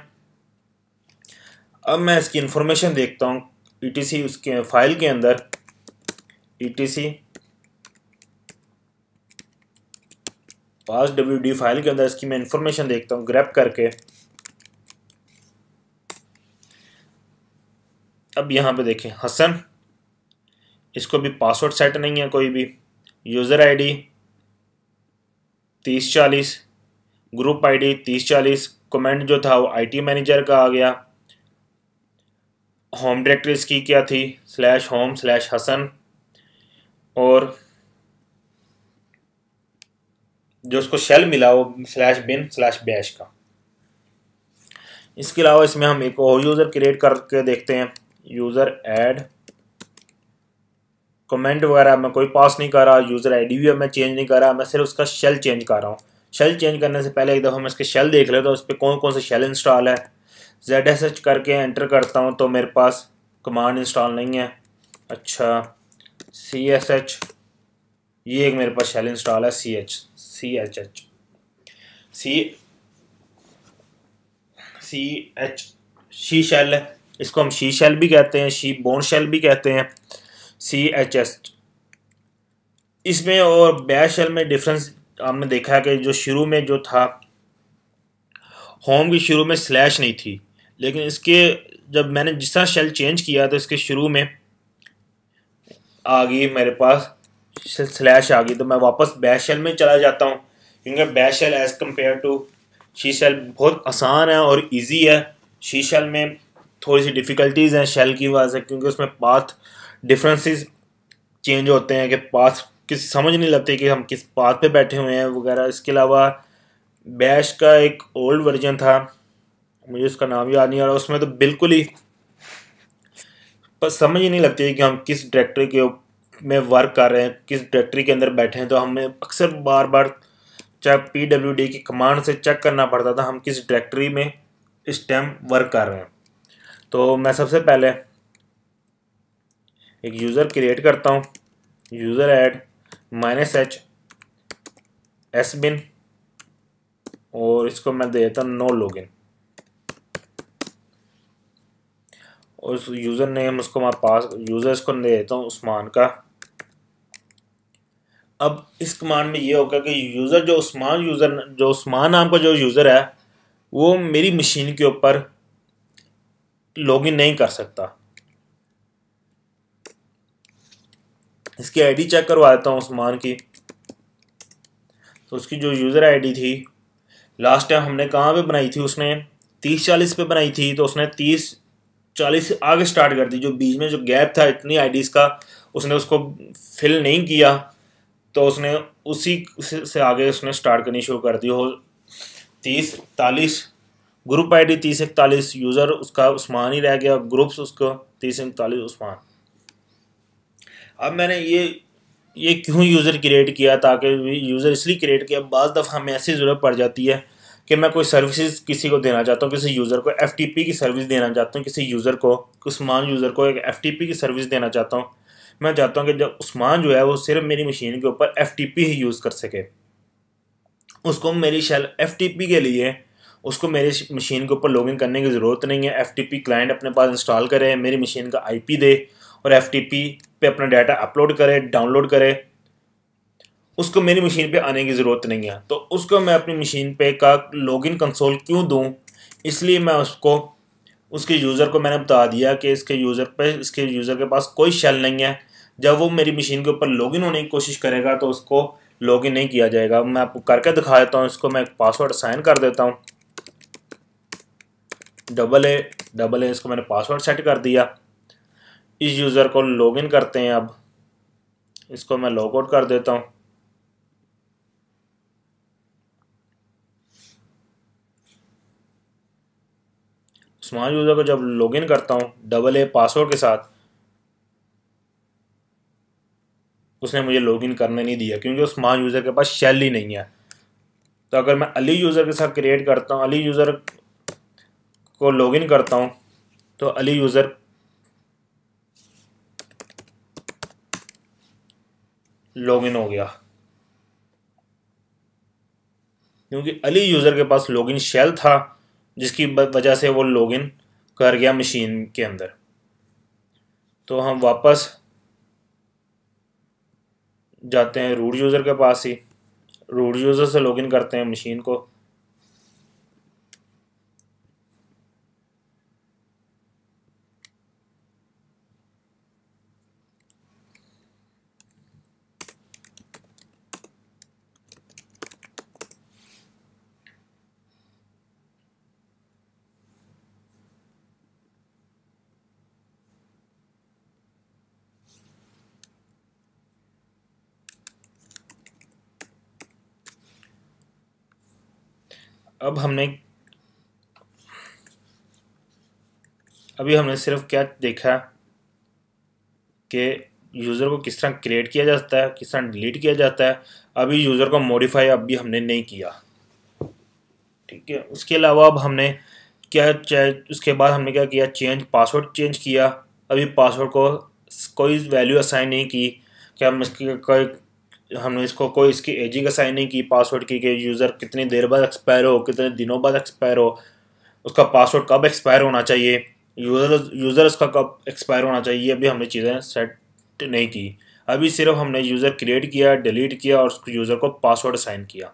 अब मैं इसकी इंफॉर्मेशन देखता हूँ ETC उसके फाइल के अंदर, ETC पास WD फाइल के अंदर इसकी मैं इंफॉर्मेशन देखता हूँ ग्रैब करके। अब यहाँ पे देखें हसन, इसको भी पासवर्ड सेट नहीं है कोई भी। User ID 3040, group ID 3040, comment जो था वो IT मैनेजर का आ गया। होम डायरेक्टरी इसकी क्या थी /home/हसन, और जो उसको शेल मिला वो /bin/bash का। इसके अलावा इसमें हम एक और यूज़र क्रिएट करके देखते हैं, यूज़र ऐड। कमेंट वगैरह मैं कोई पास नहीं कर रहा, यूज़र आईडी भी मैं चेंज नहीं कर रहा, मैं सिर्फ उसका शेल चेंज कर रहा हूँ। शेल चेंज करने से पहले एक दफ़ा मैं इसके शेल देख लेता हूँ उस पर कौन कौन से शेल इंस्टॉल है। ZSH करके एंटर करता हूँ तो मेरे पास कमांड इंस्टॉल नहीं है। अच्छा, CSH, ये एक मेरे पास शेल इंस्टॉल है CHH शी शेल है, इसको हम शी शेल भी कहते हैं, शी बोर्न शेल भी कहते हैं। CHS। इसमें और बैश शेल में डिफरेंस आपने देखा है कि जो शुरू में जो था, होम की शुरू में स्लैश नहीं थी, लेकिन इसके जब मैंने जिस तरह शेल चेंज किया तो इसके शुरू में आ गई मेरे पास स्लैश आ गई। तो मैं वापस बैश शेल में चला जाता हूँ, क्योंकि bash shell as compare to C shell बहुत आसान है और इजी है। शी शेल में थोड़ी सी डिफ़िकल्टीज़ हैं शेल की वजह से, क्योंकि उसमें पाथ डिफरेंसेस चेंज होते हैं कि पाथ किस समझ नहीं लगती कि हम किस पाथ पे बैठे हुए हैं वगैरह। इसके अलावा बैश का एक ओल्ड वर्जन था, मुझे उसका नाम याद नहीं आ रहा, उसमें तो बिल्कुल ही समझ ही नहीं लगती कि हम किस डायरेक्टरी के में वर्क कर रहे हैं, किस डायरेक्टरी के अंदर बैठे हैं। तो हमें अक्सर बार बार चाहे PWD की कमांड से चेक करना पड़ता था हम किस डायरेक्टरी में इस टाइम वर्क कर रहे हैं। तो मैं सबसे पहले एक यूज़र क्रिएट करता हूँ, यूज़र ऐड -h sbin, और इसको मैं दे देता हूँ नो लॉगिन, और उस यूज़र नेम उसको मैं पास यूज़र इसको दे देता हूँ उस्मान का। अब इस कमांड में ये होगा कि यूज़र जो उस्मान नाम का जो यूज़र है वो मेरी मशीन के ऊपर लॉगिन नहीं कर सकता। इसकी आईडी चेक करवा देता हूँ उस्मान की। तो उसकी जो यूज़र आईडी थी लास्ट टाइम हमने कहाँ पे बनाई थी, उसने 30-40 पे बनाई थी, तो उसने 30-40 से आगे स्टार्ट कर दी। जो बीच में जो गैप था इतनी आईडीज़ का उसने उसको फिल नहीं किया, तो उसने उसी से आगे उसने स्टार्ट करनी शुरू कर दी। हो 30-41 ग्रुप आईडी 30-41, यूज़र उसका उस्मान ही रह गया, ग्रुप्स उसको 30-41 उस्मान। अब मैंने ये क्यों यूज़र क्रिएट किया, ताकि यूज़र इसलिए क्रिएट किया, बाज़ दफ़ा हमें ऐसी ज़रूरत पड़ जाती है कि मैं कोई सर्विसेज किसी को देना चाहता हूँ, किसी यूज़र को FTP की सर्विस देना चाहता हूँ, किसी यूज़र को उस्मान यूज़र को एक FTP की सर्विस देना चाहता हूँ। मैं चाहता हूँ कि जब उस्मान जो है वो सिर्फ मेरी मशीन के ऊपर FTP ही यूज़ कर सके। उसको मेरी शेल FTP के लिए उसको मेरी मशीन के ऊपर लॉगिन करने की ज़रूरत नहीं है। FTP क्लाइंट अपने पास इंस्टॉल करे, मेरी मशीन का IP दे और FTP पे अपना डाटा अपलोड करे, डाउनलोड करे, उसको मेरी मशीन पे आने की ज़रूरत नहीं है। तो उसको मैं अपनी मशीन पे का लॉगिन कंसोल क्यों दूं, इसलिए मैं उसको उसके यूज़र को मैंने बता दिया कि इसके यूज़र के पास कोई शेल नहीं है। जब वो मेरी मशीन के ऊपर लॉगिन होने की कोशिश करेगा तो उसको लॉगिन नहीं किया जाएगा। मैं आपको करके दिखा देता हूँ। इसको मैं एक पासवर्ड असाइन कर देता हूँ, AA, इसको मैंने पासवर्ड सेट कर दिया। इस यूज़र को लॉगिन करते हैं। अब इसको मैं लॉग आउट कर देता हूँ। उस्मान यूज़र को जब लॉगिन करता हूँ AA पासवर्ड के साथ, उसने मुझे लॉगिन करने नहीं दिया, क्योंकि उस्मान यूज़र के पास शेल ही नहीं है। तो अगर मैं अली यूज़र के साथ क्रिएट करता हूँ, अली यूज़र को लॉगिन करता हूँ, तो अली यूज़र लॉगिन हो गया, क्योंकि अली यूज़र के पास लॉगिन शेल था, जिसकी वजह से वो लॉगिन कर गया मशीन के अंदर। तो हम वापस जाते हैं रूट यूज़र के पास ही, रूट यूज़र से लॉगिन करते हैं मशीन को। अब हमने सिर्फ क्या देखा कि यूज़र को किस तरह क्रिएट किया जाता है, किस तरह डिलीट किया जाता है। अभी यूज़र को मॉडिफाई अभी हमने नहीं किया, ठीक है। उसके अलावा अब हमने उसके बाद हमने क्या किया, पासवर्ड चेंज किया। अभी पासवर्ड को कोई वैल्यू असाइन नहीं की, क्या हम हमने इसको कोई इसकी एजिंग असाइन नहीं की पासवर्ड की, कि यूज़र कितनी देर बाद एक्सपायर हो, कितने दिनों बाद एक्सपायर हो, उसका पासवर्ड कब एक्सपायर होना चाहिए, यूज़र उसका कब एक्सपायर होना चाहिए। अभी हमने चीज़ें सेट नहीं की। अभी सिर्फ हमने यूज़र क्रिएट किया, डिलीट किया और उस यूज़र को पासवर्ड असाइन किया।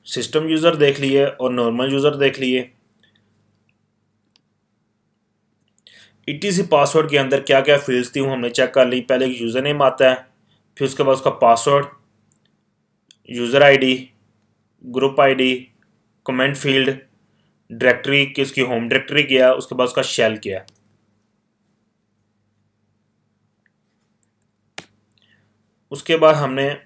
सिस्टम यूज़र देख लिए और नॉर्मल यूज़र देख लिए। ईटीसी पासवर्ड के अंदर क्या क्या फील्ड्स थी वो हमने चेक कर ली। पहले एक यूज़र नेम आता है, फिर उसके बाद उसका password, user ID, group ID, comment field, directory की उसकी होम डायरेक्टरी क्या, उसके बाद उसका शेल क्या है। उसके बाद हमने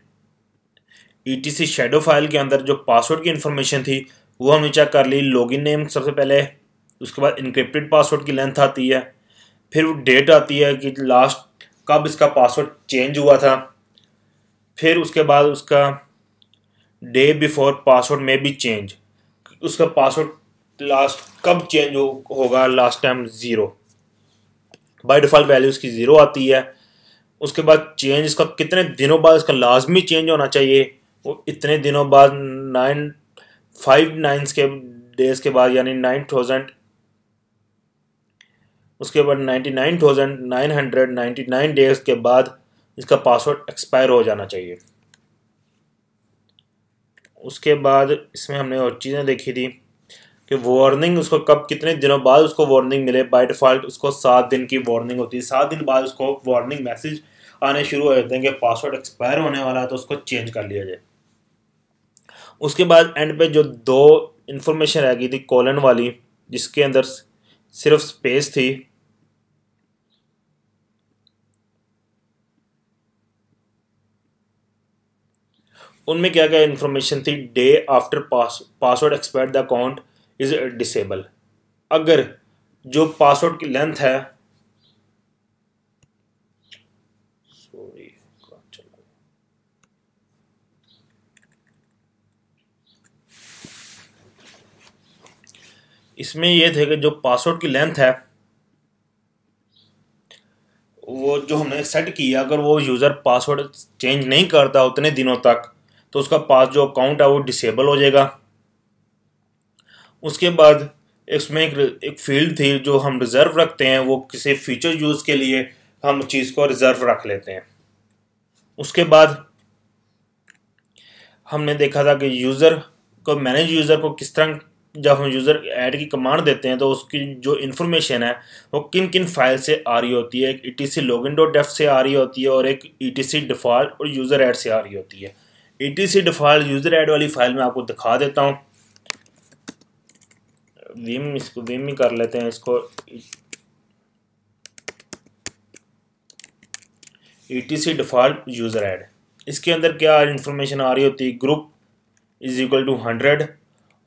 ईटीसी शेडो फाइल के अंदर जो पासवर्ड की इंफॉर्मेशन थी वो हमने चेक कर ली। लॉगिन नेम सबसे पहले, उसके बाद इनक्रिप्टेड पासवर्ड की लेंथ आती है, फिर वो डेट आती है कि लास्ट कब इसका पासवर्ड चेंज हुआ था, फिर उसके बाद उसका डे बिफोर पासवर्ड में भी चेंज, उसका पासवर्ड लास्ट कब चेंज होगा, last time 0, by default value उसकी 0 आती है। उसके बाद चेंज इसका कितने दिनों बाद इसका लाजमी चेंज होना चाहिए, वो इतने दिनों बाद 5 के डेज के बाद, यानी 9000, उसके बाद 99,999 डेज के बाद इसका पासवर्ड एक्सपायर हो जाना चाहिए। उसके बाद इसमें हमने और चीज़ें देखी थी कि वार्निंग उसको कब कितने दिनों बाद उसको वार्निंग मिले। बाय डिफ़ॉल्ट उसको 7 दिन की वार्निंग होती है, 7 दिन बाद उसको वार्निंग मैसेज आने शुरू हो जाते हैं कि पासवर्ड एक्सपायर होने वाला है, तो उसको चेंज कर लिया जाए। उसके बाद एंड पे जो 2 इंफॉर्मेशन रह गई थी कॉलन वाली, जिसके अंदर सिर्फ स्पेस थी, उनमें क्या क्या इंफॉर्मेशन थी। Day after password expire the account is disable. अगर जो पासवर्ड की लेंथ है, सॉरी इसमें यह थे कि जो पासवर्ड की लेंथ है वो जो हमने सेट किया, अगर वो यूज़र पासवर्ड चेंज नहीं करता उतने दिनों तक, तो उसका पास जो अकाउंट है वो डिसेबल हो जाएगा। उसके बाद इसमें एक फील्ड थी जो हम रिज़र्व रखते हैं, वो किसी फीचर यूज़ के लिए हम चीज़ को रिज़र्व रख लेते हैं। उसके बाद हमने देखा था कि यूज़र को मैनेज यूज़र को किस तरह, जब हम यूज़र ऐड की कमांड देते हैं तो उसकी जो इन्फॉर्मेशन है वो किन किन फाइल से आ रही होती है। एक ई लॉगिन डॉट डेफ से आ रही होती है और एक ई डिफ़ॉल्ट और यूज़र ऐड से आ रही होती है। ई डिफ़ॉल्ट यूज़र ऐड वाली फाइल मैं आपको दिखा देता हूँ। इसको विम ही कर लेते हैं इसको। ई डिफ़ॉल्ट यूज़र ऐड, इसके अंदर क्या इन्फॉर्मेशन आ रही होती है। Group is equal to 100,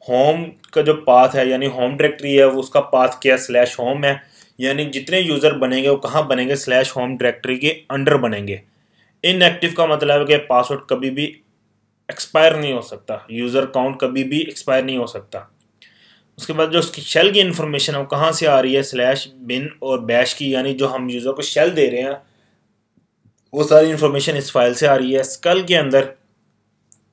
home का जो पाथ है यानी होम डायरेक्टरी है वो उसका पाथ क्या स्लैश होम है, यानी जितने यूज़र बनेंगे वो कहाँ बनेंगे, स्लैश होम डायरेक्टरी के अंडर बनेंगे। इनएक्टिव का मतलब है कि पासवर्ड कभी भी एक्सपायर नहीं हो सकता, यूज़र काउंट कभी भी एक्सपायर नहीं हो सकता। उसके बाद जो उसकी शेल की इन्फॉर्मेशन है वो कहाँ से आ रही है, स्लैश बिन और बैश की, यानी जो हम यूज़र को शेल दे रहे हैं वो सारी इन्फॉर्मेशन इस फाइल से आ रही है। स्कल के अंदर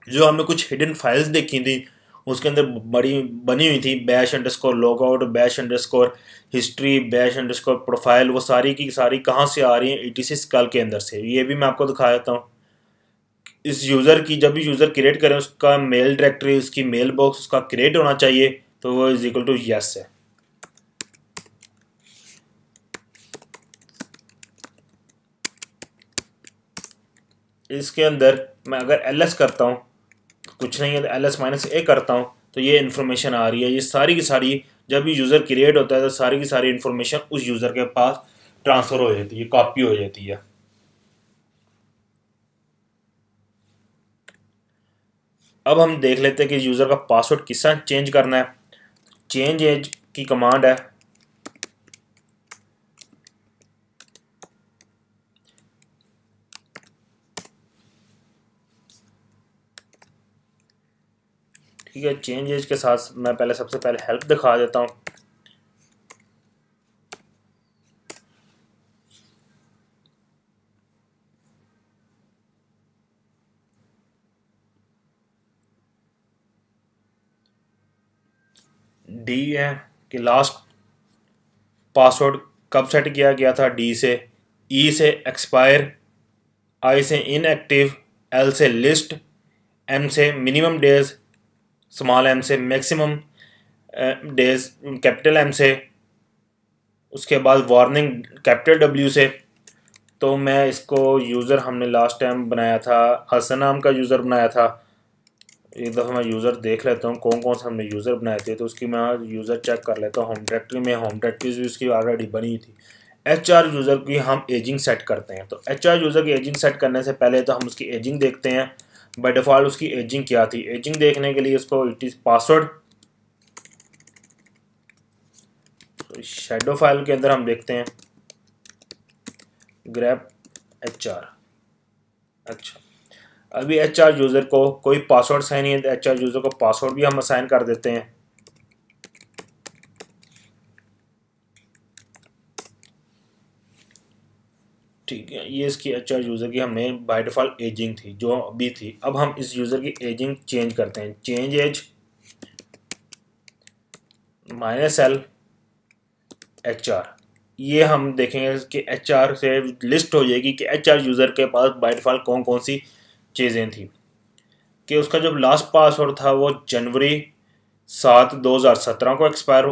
जो हमने कुछ हिडन फाइल्स देखी थी उसके अंदर बड़ी बनी हुई थी, bash underscore logout, bash underscore history, bash underscore profile, वो सारी की सारी कहाँ से आ रही हैं, ईटीसी स्कल के अंदर से। ये भी मैं आपको दिखा देता हूँ। इस यूज़र की जब भी यूज़र क्रिएट करें उसका मेल डायरेक्टरी, उसकी मेल बॉक्स उसका क्रिएट होना चाहिए, तो वो इज इक्वल टू यस है। इसके अंदर मैं अगर एल करता हूँ कुछ नहीं है, तो LS-A करता हूँ तो ये इन्फॉर्मेशन आ रही है। ये सारी की सारी जब भी यूज़र क्रिएट होता है तो सारी की सारी इन्फॉर्मेशन उस यूज़र के पास ट्रांसफ़र हो जाती है, कॉपी हो जाती है। अब हम देख लेते हैं कि यूज़र का पासवर्ड किस तरह चेंज करना है। चेंज एज की कमांड है, ठीक है। चेंज एज के साथ मैं पहले सबसे पहले हेल्प दिखा देता हूँ। डी है कि लास्ट पासवर्ड कब सेट किया गया था? डी से, ई से एक्सपायर, आई से इनएक्टिव, एल से लिस्ट, एम से मिनिमम डेज, स्मॉल एम से मैक्सिमम डेज, कैपिटल एम से, उसके बाद वार्निंग कैपिटल डब्ल्यू से। तो मैं इसको यूज़र हमने लास्ट टाइम बनाया था, हसन नाम का यूज़र बनाया था। एक दफ़ा मैं यूज़र देख लेता हूँ कौन कौन सा हमने यूज़र बनाए थे, तो उसकी मैं यूज़र चेक कर लेता हूँ। होम डायरेक्टरी में होम डायरेक्टरीज भी उसकी ऑलरेडी बनी थी। HR यूज़र की हम एजिंग सेट करते हैं। तो HR यूज़र की एजिंग सेट करने से पहले तो हम उसकी एजिंग देखते हैं। बाय डिफ़ॉल्ट उसकी एजिंग क्या थी? एजिंग देखने के लिए उसको इट इज़ पासवर्ड, तो शेडो फाइल के अंदर हम देखते हैं ग्रैप HR। अच्छा, अभी HR यूज़र को कोई पासवर्ड साइन नहीं है, तो HR यूज़र को पासवर्ड भी हम असाइन कर देते हैं। ठीक है, ये इसकी HR यूज़र की हमने बाय डिफ़ॉल्ट एजिंग थी जो अभी थी। अब हम इस यूज़र की एजिंग चेंज करते हैं। चेंज एज -L HR, ये हम देखेंगे कि HR से लिस्ट हो जाएगी कि HR यूज़र के पास बाय डिफ़ॉल्ट कौन कौन सी चीज़ें थी। कि उसका जो लास्ट पासवर्ड था वो जनवरी 7 2017 को एक्सपायर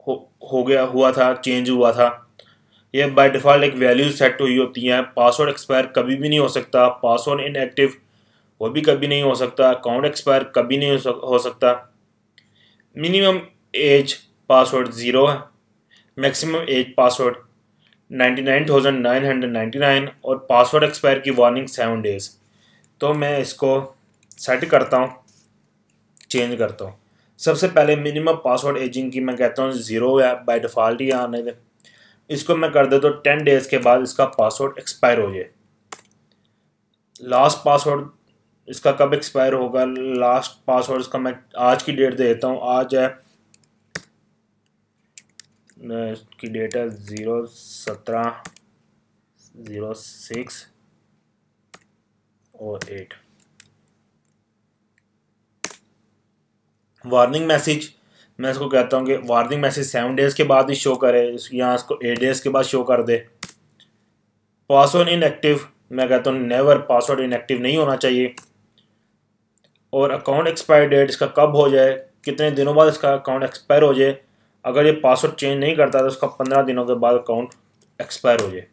हो गया हुआ था, चेंज हुआ था। ये बाय डिफ़ॉल्ट एक वैल्यू सेट हुई होती है। पासवर्ड एक्सपायर कभी भी नहीं हो सकता, पासवर्ड इनएक्टिव वो भी कभी नहीं हो सकता, अकाउंट एक्सपायर कभी नहीं हो सकता। मिनिमम एज पासवर्ड 0 है, मैक्सिमम एज पासवर्ड 99,999 और पासवर्ड एक्सपायर की वार्निंग 7 डेज। तो मैं इसको सेट करता हूँ, चेंज करता हूँ। सबसे पहले मिनिमम पासवर्ड एजिंग की मैं कहता हूँ 0 है, बाय डिफ़ॉल्ट ही आने दे। इसको मैं कर देता हूँ 10 डेज़ के बाद इसका पासवर्ड एक्सपायर हो जाए। लास्ट पासवर्ड इसका कब एक्सपायर होगा? लास्ट पासवर्ड इसका मैं आज की डेट दे देता हूँ। आज है, इसकी डेट है 0/17/06 और 8। वार्निंग मैसेज मैं इसको कहता हूँ कि वार्निंग मैसेज 7 डेज़ के बाद ही शो करे, यहाँ इसको 8 डेज़ के बाद शो कर दे। पासवर्ड इनएक्टिव मैं कहता हूँ नेवर, पासवर्ड इनएक्टिव नहीं होना चाहिए। और अकाउंट एक्सपायर डेट इसका कब हो जाए, कितने दिनों बाद इसका अकाउंट एक्सपायर हो जाए। अगर ये पासवर्ड चेंज नहीं करता तो उसका 15 दिनों के बाद अकाउंट एक्सपायर हो जाए।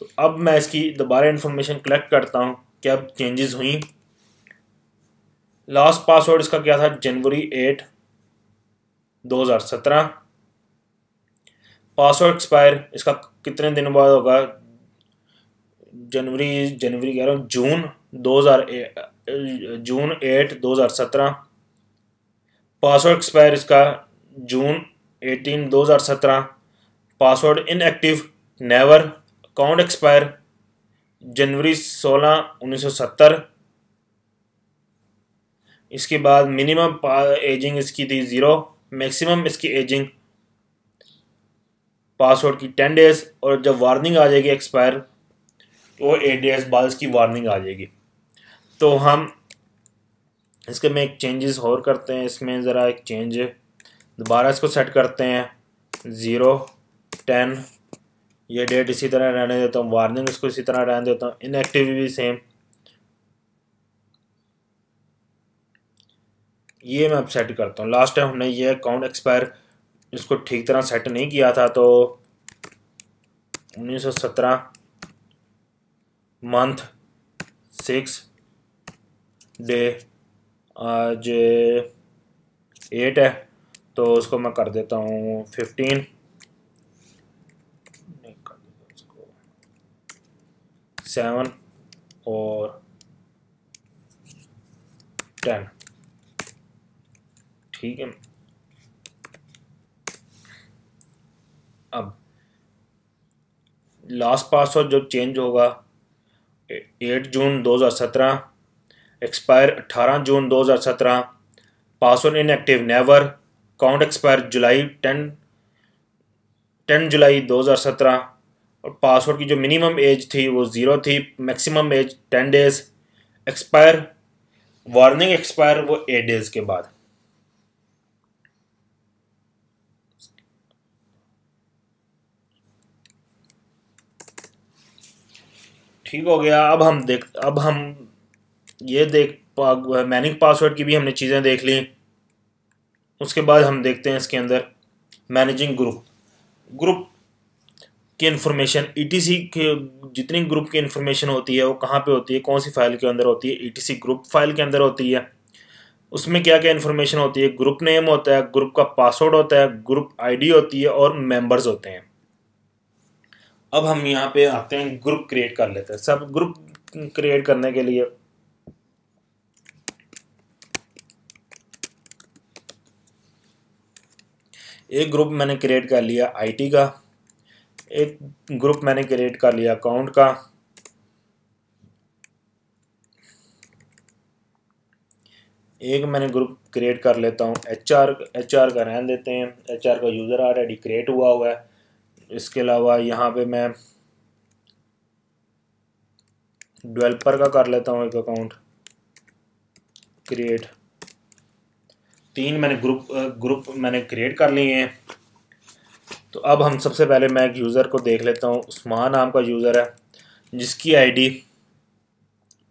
तो अब मैं इसकी दोबारा इन्फॉर्मेशन कलेक्ट करता हूँ कि अब चेंजेस हुई। लास्ट पासवर्ड इसका क्या था? जनवरी 8 2017। पासवर्ड एक्सपायर इसका कितने दिनों बाद होगा? जनवरी कह रहा हूँ, जून 8 2017। पासवर्ड एक्सपायर इसका June 18 2017। Password inactive never. Account expire January 16 1970। इसके बाद मिनिमम एजिंग इसकी थी 0, मैक्सिमम इसकी एजिंग पासवर्ड की 10 डेज़, और जब वार्निंग आ जाएगी एक्सपायर तो 8 डेज़ बाद इसकी वार्निंग आ जाएगी। तो हम इसके में एक चेंजेस और करते हैं। इसमें ज़रा एक चेंज दोबारा इसको सेट करते हैं 0/10। ये डेट इसी तरह रहने देता हूँ, वार्निंग इसको इसी तरह रहने देता हूँ, इनएक्टिव भी सेम। ये मैं अब सेट करता हूँ। लास्ट टाइम हमने ये अकाउंट एक्सपायर इसको ठीक तरह सेट नहीं किया था, तो 1917 मंथ 6 डे, आज 8 है, तो उसको मैं कर देता हूँ 15, 7 और 10। ठीक है, अब लास्ट पासवर्ड जो चेंज होगा 8 June 2017, expire 18 June 2017। Password inactive never. Account expire July 10 July 2017। और पासवर्ड की जो मिनिमम एज थी वो 0 थी, maximum age 10 days. Expire warning expire वो 8 डेज़ के बाद। ठीक हो गया। अब हम ये मैनिंग पासवर्ड की भी हमने चीज़ें देख ली। उसके बाद हम देखते हैं इसके अंदर मैनेजिंग ग्रुप की इन्फॉर्मेशन ईटीसी के जितनी ग्रुप की इन्फॉर्मेशन होती है वो कहाँ पे होती है, कौन सी फाइल के अंदर होती है, ईटीसी ग्रुप फाइल के अंदर होती है। उसमें क्या क्या इन्फॉर्मेशन होती है, ग्रुप नेम होता है, ग्रुप का पासवर्ड होता है, ग्रुप आईडी होती है और मेंबर्स होते हैं। अब हम यहाँ पे आते हैं, ग्रुप क्रिएट कर लेते हैं। सब ग्रुप क्रिएट करने के लिए एक ग्रुप मैंने क्रिएट कर लिया आईटी का, एक ग्रुप मैंने क्रिएट कर लिया अकाउंट का, एक मैंने ग्रुप क्रिएट कर लेता हूँ एचआर का रहने देते हैं, एचआर का यूज़र ऑलरेडी क्रिएट हुआ है। इसके अलावा यहाँ पे मैं डेवलपर का कर लेता हूँ एक अकाउंट क्रिएट। 3 मैंने ग्रुप मैंने क्रिएट कर लिए हैं। तो अब हम सबसे पहले मैं एक यूज़र को देख लेता हूँ। उस्मान नाम का यूज़र है जिसकी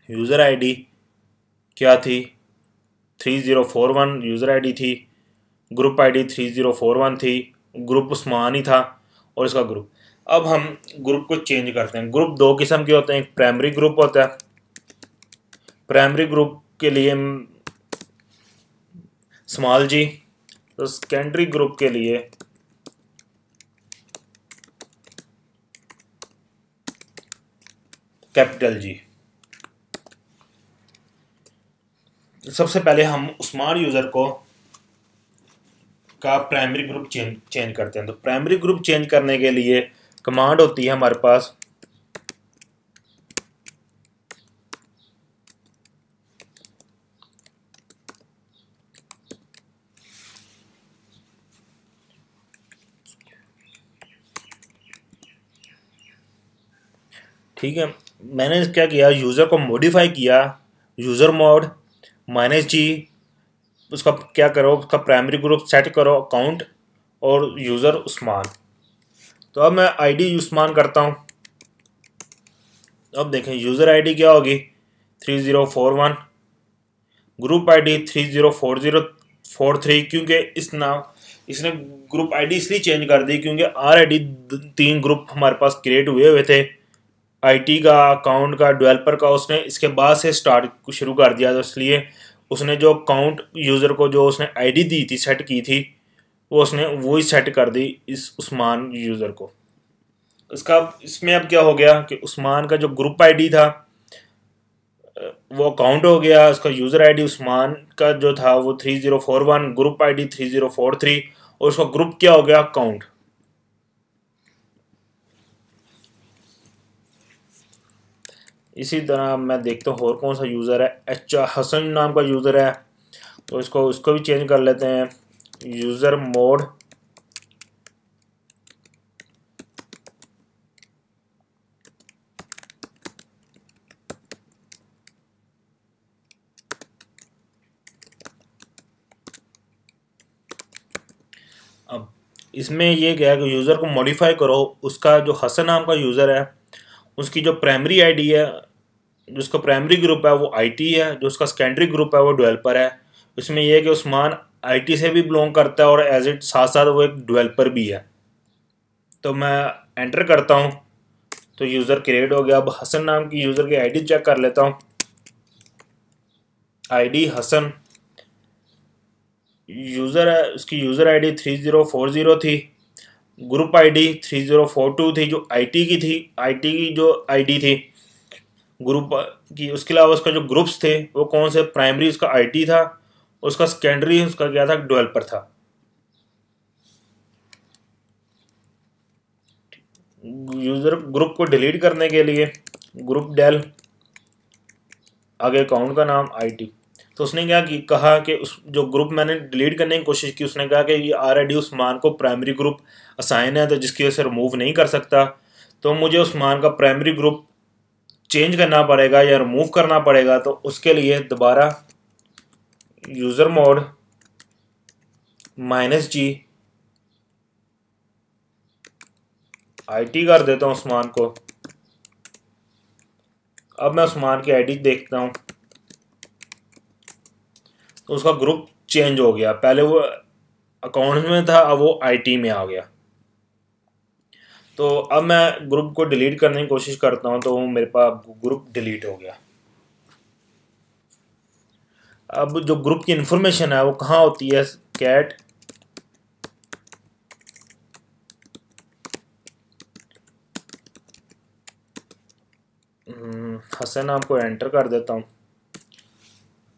यूज़र आईडी क्या थी, 3041 यूज़र आईडी थी, ग्रुप आईडी 3041 थी, ग्रुप उस्मान ही था और इसका ग्रुप। अब हम ग्रुप को चेंज करते हैं। ग्रुप 2 किस्म के होते हैं, एक प्राइमरी ग्रुप होता है, प्राइमरी ग्रुप के लिए स्मॉल जी, तो सेकेंडरी ग्रुप के लिए कैपिटल जी। सबसे पहले हम उस्मान यूज़र का प्राइमरी ग्रुप चेंज करते हैं। तो प्राइमरी ग्रुप चेंज करने के लिए कमांड होती है हमारे पास ठीक है। मैंने क्या किया, यूज़र को मॉडिफाई किया, यूज़र मोड -G, उसका क्या करो, उसका प्राइमरी ग्रुप सेट करो अकाउंट और यूज़र उस्मान। तो अब मैं आईडी उस्मान करता हूँ। अब देखें यूज़र आईडी क्या होगी 3041, ग्रुप आईडी 304043, क्योंकि इसने ग्रुप आईडी इसलिए चेंज कर दी क्योंकि ऑलरेडी 3 ग्रुप हमारे पास क्रिएट हुए थे, आईटी का, अकाउंट का, डेवलपर का। उसने इसके बाद से स्टार्ट शुरू कर दिया, तो इसलिए उसने जो अकाउंट यूज़र को जो उसने आईडी दी थी, सेट की थी, वो उसने वही सेट कर दी इस उस्मान यूज़र को। इसमें अब क्या हो गया कि उस्मान का जो ग्रुप आईडी था वो अकाउंट हो गया, उसका यूज़र आईडी उस्मान का जो था वो 3041, ग्रुप आईडी 3043 और उसका ग्रुप क्या हो गया अकाउंट। इसी तरह मैं देखता हूँ और कौन सा यूज़र है, हसन नाम का यूज़र है, तो इसको भी चेंज कर लेते हैं, यूज़र मोड अब इसमें ये क्या है कि यूज़र को मॉडिफाई करो। उसका जो हसन नाम का यूज़र है उसकी जो प्राइमरी आईडी है, जो उसका प्राइमरी ग्रुप है वो आईटी है, जो उसका सेकेंडरी ग्रुप है वो डेवलपर है। इसमें यह है कि उस्मान आईटी से भी बिलोंग करता है और एज इट साथ साथ वो एक डेवलपर भी है। तो मैं एंटर करता हूँ तो यूज़र क्रिएट हो गया। अब हसन नाम की यूज़र की आईडी चेक कर लेता हूँ, आईडी हसन यूज़र है, उसकी यूज़र आईडी 3040 थी, ग्रुप आईडी 3042 थी जो आईटी की थी, आईटी की जो आईडी थी ग्रुप की। उसके अलावा उसका जो ग्रुप्स थे वो कौन से, प्राइमरी उसका आईटी था, उसका सेकेंडरी उसका क्या था, डेवलपर था। यूज़र ग्रुप को डिलीट करने के लिए ग्रुप डेल, आगे अकाउंट का नाम आईटी। तो उसने क्या कहा कि उस जो ग्रुप मैंने डिलीट करने की कोशिश की, उसने कहा कि ये ऑलरेडी उस्मान को प्राइमरी ग्रुप असाइन है, तो जिसकी वजह से रिमूव नहीं कर सकता। तो मुझे उस्मान का प्राइमरी ग्रुप चेंज करना पड़ेगा या रिमूव करना पड़ेगा। तो उसके लिए दोबारा यूज़र मोड -G आईटी कर देता हूँ उस्मान को, अब मैं उस्मान की आईडी देखता हूँ तो उसका ग्रुप चेंज हो गया, पहले वो अकाउंट में था, अब वो आईटी में आ गया। तो अब मैं ग्रुप को डिलीट करने की कोशिश करता हूँ तो मेरे पास ग्रुप डिलीट हो गया। अब जो ग्रुप की इंफॉर्मेशन है वो कहाँ होती है, कैट हसन आपको एंटर कर देता हूँ।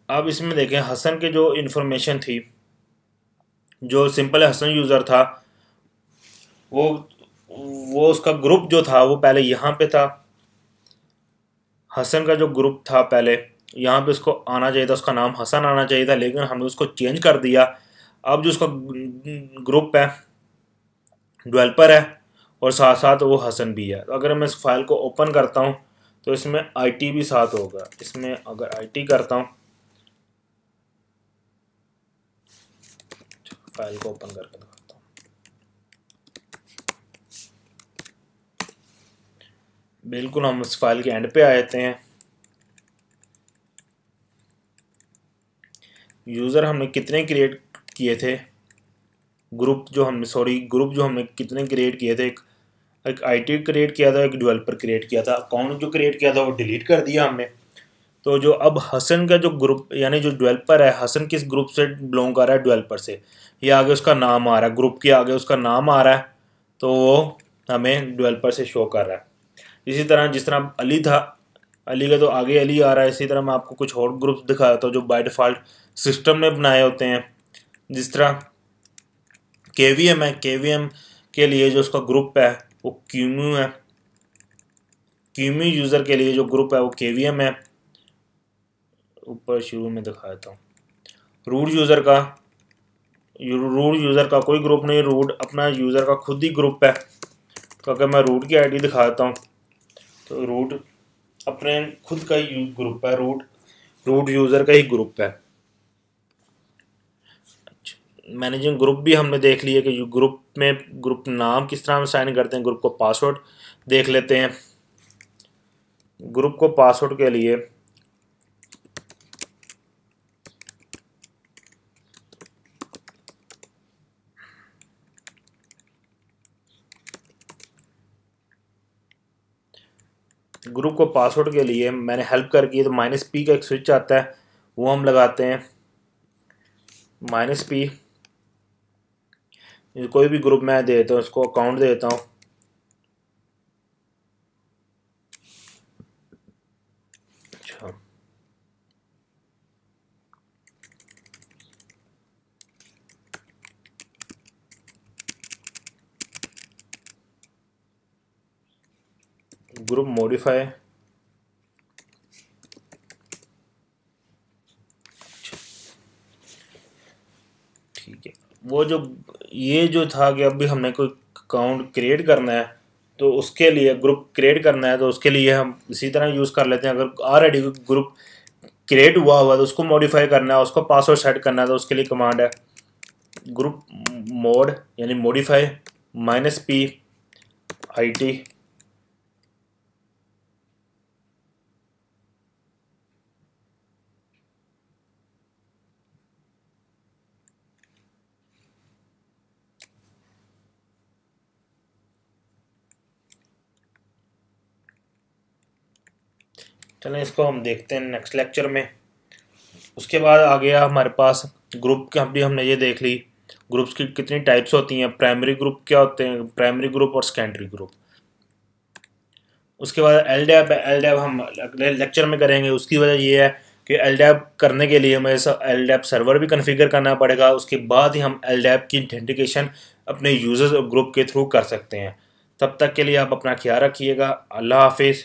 अब इसमें देखें हसन के जो इन्फॉर्मेशन थी, जो सिंपल हसन यूज़र था वो उसका ग्रुप जो था वो पहले यहाँ पे था। हसन का जो ग्रुप था पहले यहाँ पे उसको आना चाहिए था, उसका नाम हसन आना चाहिए था, लेकिन हमने उसको चेंज कर दिया। अब जो उसका ग्रुप है डेवलपर है और साथ साथ वो हसन भी है। तो अगर मैं इस फाइल को ओपन करता हूँ तो इसमें आईटी भी साथ होगा। इसमें अगर आईटी करता हूँ, फाइल को ओपन करके दिखाता हूँ, बिल्कुल हम इस फाइल के एंड पे आ जाते हैं। यूज़र हमने कितने क्रिएट किए थे, ग्रुप जो हमने कितने क्रिएट किए थे, एक आईटी क्रिएट किया था, एक डेवलपर क्रिएट किया था। अकाउंट जो क्रिएट किया था वो डिलीट कर दिया हमने। तो जो अब हसन का जो ग्रुप यानी जो डेवलपर है, हसन किस ग्रुप से बिलोंग कर रहा है, डेवलपर से, ये आगे उसका नाम आ रहा है, ग्रुप के आगे उसका नाम आ रहा है, तो वो हमें डेवलपर से शो कर रहा है। इसी तरह जिस तरह अली था, अली का तो आगे अली आ रहा है। इसी तरह मैं आपको कुछ और ग्रुप दिखा देता हूँ जो बाय डिफ़ॉल्ट सिस्टम ने बनाए होते हैं। जिस तरह KVM है, KVM के लिए जो उसका ग्रुप है वो क्यूम्यू है। क्यूम्यू यूज़र के लिए जो ग्रुप है वो KVM है। ऊपर शुरू में दिखा देता हूँ। रूट यूज़र का कोई ग्रुप नहीं, रूट अपना यूज़र का खुद ही ग्रुप है। तो अगर मैं रूट की आईडी दिखा देता हूँ तो रूट अपने खुद का ही ग्रुप है, रूट यूज़र का ही ग्रुप है। मैनेजिंग ग्रुप भी हमने देख लिया कि ग्रुप नाम किस तरह हम साइन करते हैं। ग्रुप को पासवर्ड देख लेते हैं। ग्रुप को पासवर्ड के लिए मैंने हेल्प कर की तो -P का एक स्विच आता है, वो हम लगाते हैं। -P कोई भी ग्रुप मैं देता हूँ, उसको अकाउंट देता हूँ। अच्छा, ग्रुप मॉडिफाई, ठीक है। वो जो ये जो था कि अभी हमने कोई अकाउंट क्रिएट करना है तो उसके लिए ग्रुप क्रिएट करना है, तो उसके लिए हम इसी तरह यूज़ कर लेते हैं। अगर ऑलरेडी ग्रुप क्रिएट हुआ तो उसको मॉडिफाई करना है, उसको पासवर्ड सेट करना है, तो उसके लिए कमांड है ग्रुप मोड यानी मॉडिफाई -P IT। चलें इसको हम देखते हैं नेक्स्ट लेक्चर में। उसके बाद आ गया हमारे पास ग्रुप का, भी हमने ये देख ली ग्रुप्स की कितनी टाइप्स होती हैं। प्राइमरी ग्रुप क्या होते हैं, प्राइमरी ग्रुप और सेकेंडरी ग्रुप। उसके बाद LDAP है, LDAP हम अगले लेक्चर में करेंगे। उसकी वजह ये है कि LDAP करने के लिए हमें LDAP सर्वर भी कन्फिगर करना पड़ेगा। उसके बाद ही हम LDAP की ऑथेंटिकेशन अपने यूजर्स और ग्रुप के थ्रू कर सकते हैं। तब तक के लिए आप अपना ख्याल रखिएगा। अल्लाह हाफिज़।